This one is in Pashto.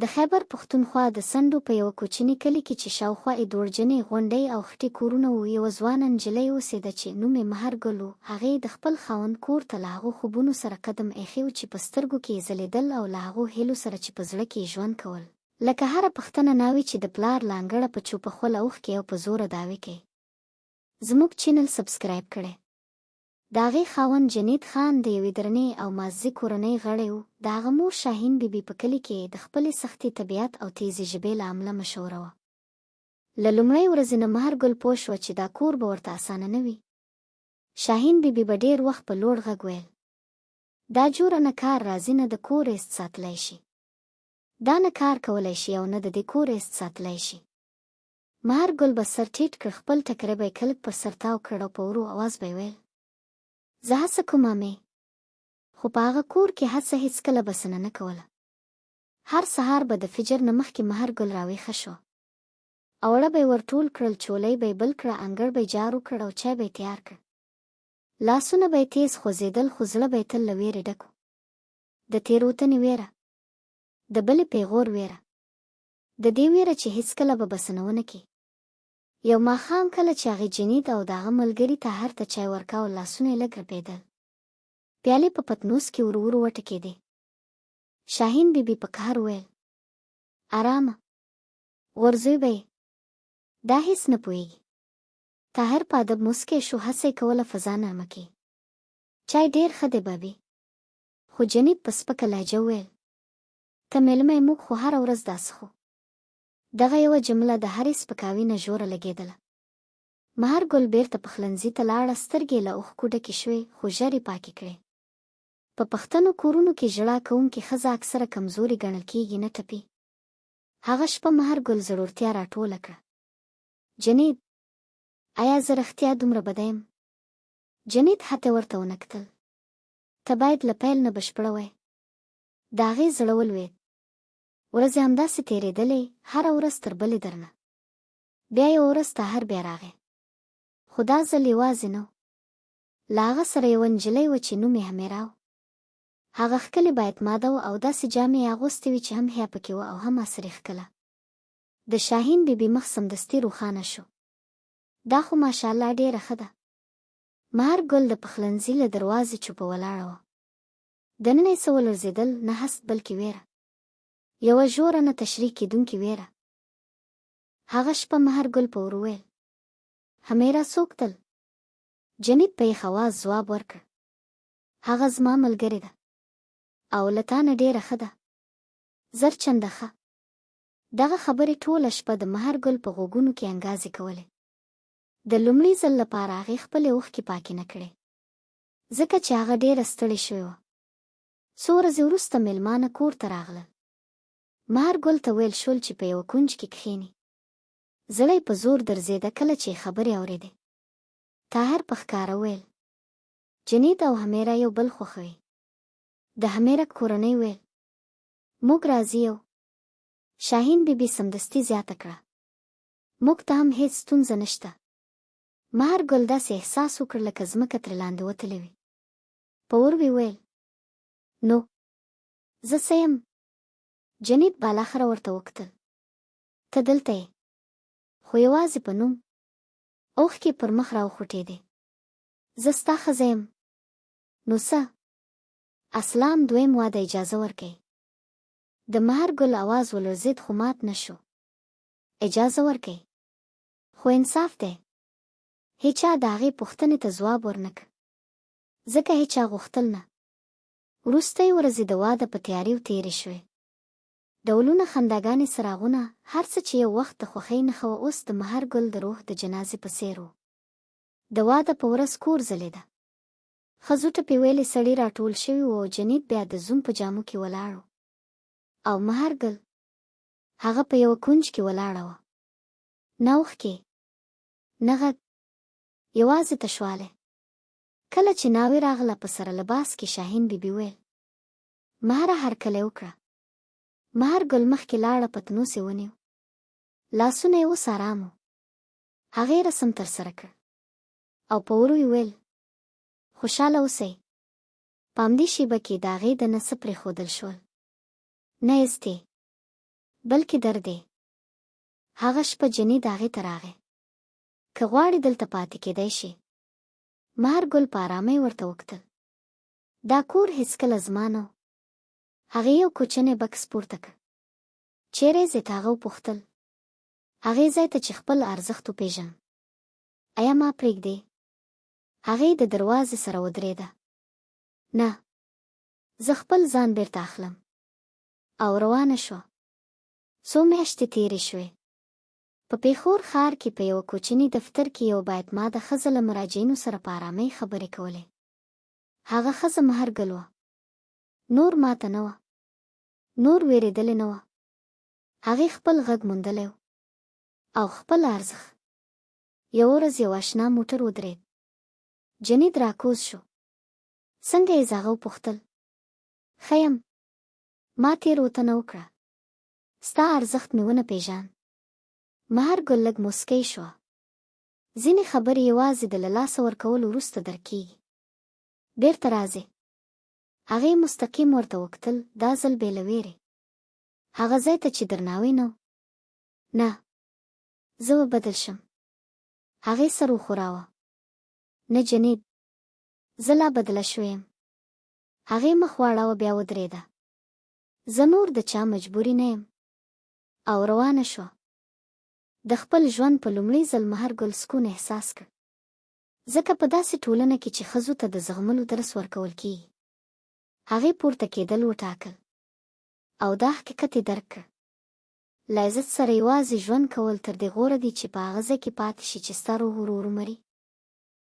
د خیبر پښتونخوا د سندو په یوه کوچني کلي کې چې شاوخوا یې دوړجنې غونډۍ او خټې کورونه وو، یوه ځوانه نجلۍ اوسېده چې نوم یې مهرګل و. هغې د خپل خاوند کور ته له هغو خوبونو سره قدم ایښی و چې په سترګو کې یې ځلېدل، او له هغو هیلو سره چې په زړه کې یې ژوند کول. لکه هره پښتنه ناوې چې د پلار لانګړه په چوپه خوله اوښکې او په زوره دعوې کوي. زموږ چینل سبسکرایب کړئ. د هغې خاوند جنید خان د یوې درنې او مازې کورنۍ غړی و. د هغه مور شاهین بیبي په کلي کې د خپلې سختې طبیعت او تیزې ژبې له امله مشهوره وه. له لومړۍ ورځې نه مهرګل پوه شوه چې دا کور به ورته اسانه نه وي. شاهین بیبي به ډېر وخت په لوړ غږ ویل: دا جوړه نه کار راځي، نه د کور ایست ساتلی شي. دا نه کار کولی شي او نه د دې کور ایست ساتلی شي. مهرګل به سر ټیټ کړ، خپل ټکری به یې کلک پر سر تاو کړ او په ورو اواز به یې ویل: زه هڅه کوم امې، خو په هغه کور کې هڅه هېڅکله بسنه نه کوله. هر سهار به د فجر نه مخکې مهرګل راویښه شوه. اوړه به یې ورټول کړل، چولۍ به یې بل کړه، انګړ به یې جارو کړ او چای به یې تیار کړ. لاسونه به یې تیز خوځېدل، خو زړه به یې تل له ویرې ډک و. د تېروتنې ویره، د بلې پیغور ویره، د دې ویره چې هېڅکله به بسنه ونه کړي. یو ماښام کله چې هغې جنید او د هغه ملګري طاهر ته چای ورکاوه، لاسونه یې لږ رپېدل. پیالې په پتنوس کې ورو ورو وټکېدې. شاهین بیبي په قهر وویل: ارامه، غورځوی به یې، دا هېڅ نه پوهېږي. طاهر په ادب موسکی شو، هڅه یې کوله فضا نرمه کړي. چای ډېر ښه دی بابي. خو جنید په سپکه لهجه وویل: ته مېلمه یې، موږ خو هره ورځ داسې خو. دغه یوه جمله د هرې سپکاوي نه ژوره لګېدله. مهرګل بېرته پخلنځي ته لاړه، سترګې له اوښکو ډکې شوې، خو ژر یې پاکې کړې. په پښتنو کورونو کې ژړا کوونکې ښځه اکثره کمزوري ګڼل کېږي، نه ټپي. هغه شپه مهرګل زړورتیا راټوله کړه. جنید، آیا زه رښتیا دومره بده یم؟ جنید حتی ورته ونه کتل. ته باید له پیل نه بشپړه وای. د هغې زړه ولوېد. ورځې همداسې تېرېدلې، هره ورځ تر بلې درنه. بیا یوه ورځ طاهر بیا راغی، خو دا ځل یوازې نه و. له هغه سره یوه نجلۍ وه چې نوم یې حمیرا و. هغه ښکلې بااعتماده وه او داسې جامې یې اغوستې وې چې هم حیا پکې وه او هم عصري ښکله. د شاهین بیبي مخ سمدستي روښانه شو. دا خو ماشاءالله ډېره ښه ده. مهرګل د پخلنځي له دروازې چوپه ولاړه وه. دننه یې څه ولړزېدل، نه حسد بلکې ویره. یوه ژوره نه تشریح کېدونکې ویره. هغه شپه مهرګل په ور وویل: حمیرا څوک تل؟ جنید په یخ اواز ځواب ورکړ: هغه زما ملګرې ده او له تا نه ډېره ښه ده، زر چنده ښه. دغه خبرې ټوله شپه د مهرګل په غوږونو کې انګازې کولې. د لومړي ځل لپاره هغې خپلې اوښکې پاکې نه کړې، ځکه چې هغه ډېره ستړې شوې وه. څو ورځې وروسته مېلمانه کور ته راغلل. مهرګل ته ویل شول چې په یوه کونج کې کښېني. زړه یې په زور درزېده کله چې یې خبرې اورېدې. طاهر په ښکاره ویل: جنید او حمیرا یو بل خوښوي. د حمیرا کورنۍ ویل: موږ راضي یو. شاهین بیبي سمدستي زیاته کړه: موږ ته هم هېڅ ستونزه نشته. مهرګل داسې احساس وکړ لکه ځمکه ترې لاندې وتلې وي. په ور ویل: نو زه څه یم؟ جنید بالاخره ورته وکتل. ته دلته یې، خو یوازې په نوم. اوښکې پر مخ راوخوټېدې. زه ستا ښځه یم. نو څه؟ اسلام دویم واده اجازه ورکوي. د مهرګل اواز ولړزېد، خو مات نه شو. اجازه ورکوي، خو انصاف دی. هیچا د هغې پوښتنې ته ځواب ورنه کړ، ځکه هیچا غوښتل نه. وروستۍ ورځې د واده په تیاریو تېرې شوې. ډولونه، خنداګانې، څراغونه، هر څه چې یو وخت د خوښۍ نښه وه، اوس د مهرګل د روح د جنازې په څېر و. د واده په ورځ کور ځلېده. ښځو ټپې ویلې سړي راټول شوي وو او جنید بیا د زوم په جامو کې ولاړ و. او مهرګل، هغه په یوه کونج کې ولاړه وه. نه اوښکې، نه غږ، یوازې تشوالی. کله چې ناوې راغله په سره لباس کې، شاهین بیبي ویل: مهره هرکلی وکړه. مهرګل مخکې لاړه، پتنوس یې ونیو. لاسونه یې اوس ارام و. هغې رسم ترسره کړ او په ورو یې ویل: خوشحاله اوسئ. په همدې شېبه کې د هغې دننه څه پرېښودل شول. نه ایستې، بلکې درد دی. هغه شپه جنید هغې ته راغی. که غواړې دلته پاتې کېدی شي. مهرګل په ارامۍ ورته وکتل. دا کور هېڅکله زما نه و. هغې یو کوچنی بکس پورته کړ. چیرې ځې؟ هغه وپوښتل. هغې ځای ته چې خپل ارزښت وپېژنم. ایا ما پرېږدې؟ هغې د دروازې سره ودرېده. نه، زه خپل ځان بیرته اخلم. او روانه شوه. څو میاشتې تېرې شوې. په پېښور ښار کې په یوه کوچني دفتر کې یو بااعتماده ښځه له مراجعینو سره په ارامۍ خبرې کولې. هغه ښځه مهرګل وه. نور ماته نه وه. نور وېرېدلې نه وه. هغې خپل غږ موندلی و. او خپل ارزښت. یوه ورځ یو اشنا موټر ودرېد. جنید راکوز شو. څنګه یې؟ هغه وپوښتل. ښه یم. ما تېروتنه وکړه. ستا ارزښت مې ونه پېژاند. مهرګل لږ موسکی شوه. ځینې خبرې یوازې د له لاسه ورکولو وروسته درک کېږي. بېرته راځې؟ هغې مستقیم ورته وکتل، دا ځل بې له وېرې. هغه ځای ته چې درناوی نه و. نه، زه به بدل شم. هغې سر وښوراوه. نه جنید، زه لا بدله شوې یم. هغې مخ واړاوه، بیا ودرېده. زه نور د چا مجبوري نه یم. او روانه شوه. د خپل ژوند په لومړي ځل مهرګل سکون احساس کړ. ځکه په داسې ټولنه کې چې ښځو ته د زغملو درس ورکول کېږي. هغې پورته کېدل وټاکل. او دا حقیقت یې درک کړ. له عزت سره یوازې ژوند کول تر دې غوره دي چې په هغه ځای کې پاتې شي چې ستا روح ورو ورو مري.